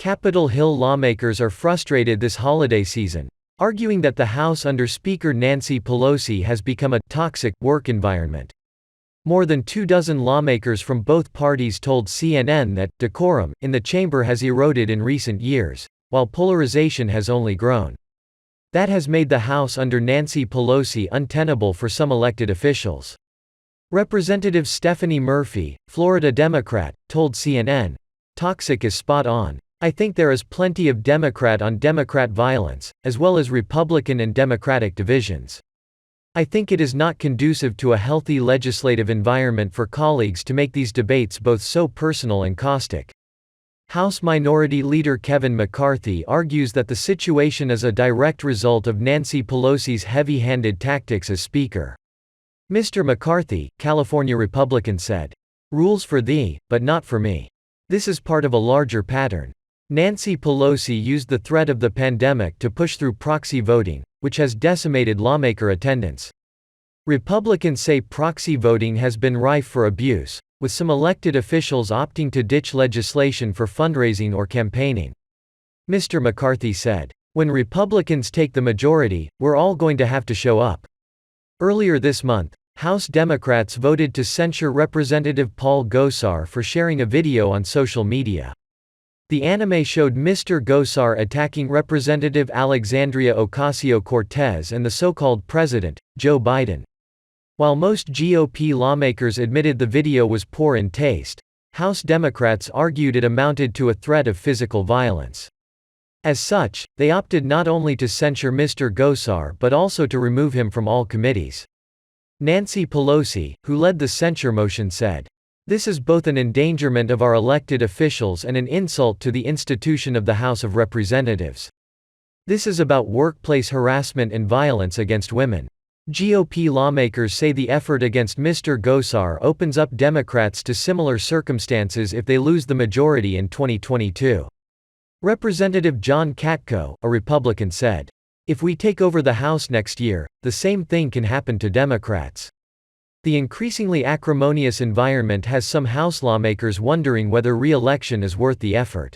Capitol Hill lawmakers are frustrated this holiday season, arguing that the House under Speaker Nancy Pelosi has become a toxic work environment. More than 24 lawmakers from both parties told CNN that decorum in the chamber has eroded in recent years, while polarization has only grown. That has made the House under Nancy Pelosi untenable for some elected officials. Representative Stephanie Murphy, Florida Democrat, told CNN, "Toxic is spot on. I think there is plenty of Democrat-on-Democrat violence, as well as Republican and Democratic divisions. I think it is not conducive to a healthy legislative environment for colleagues to make these debates both so personal and caustic." House Minority Leader Kevin McCarthy argues that the situation is a direct result of Nancy Pelosi's heavy-handed tactics as Speaker. Mr. McCarthy, California Republican, said, "Rules for thee, but not for me. This is part of a larger pattern. Nancy Pelosi used the threat of the pandemic to push through proxy voting, which has decimated lawmaker attendance. Republicans say proxy voting has been rife for abuse, with some elected officials opting to ditch legislation for fundraising or campaigning." Mr. McCarthy said, "When Republicans take the majority, we're all going to have to show up." Earlier this month, House Democrats voted to censure Representative Paul Gosar for sharing a video on social media. The anime showed Mr. Gosar attacking Representative Alexandria Ocasio-Cortez and the so-called president, Joe Biden. While most GOP lawmakers admitted the video was poor in taste, House Democrats argued it amounted to a threat of physical violence. As such, they opted not only to censure Mr. Gosar but also to remove him from all committees. Nancy Pelosi, who led the censure motion, said, "This is both an endangerment of our elected officials and an insult to the institution of the House of Representatives. This is about workplace harassment and violence against women." GOP lawmakers say the effort against Mr. Gosar opens up Democrats to similar circumstances if they lose the majority in 2022. Representative John Katko, a Republican, said, "If we take over the House next year, the same thing can happen to Democrats." The increasingly acrimonious environment has some House lawmakers wondering whether re-election is worth the effort.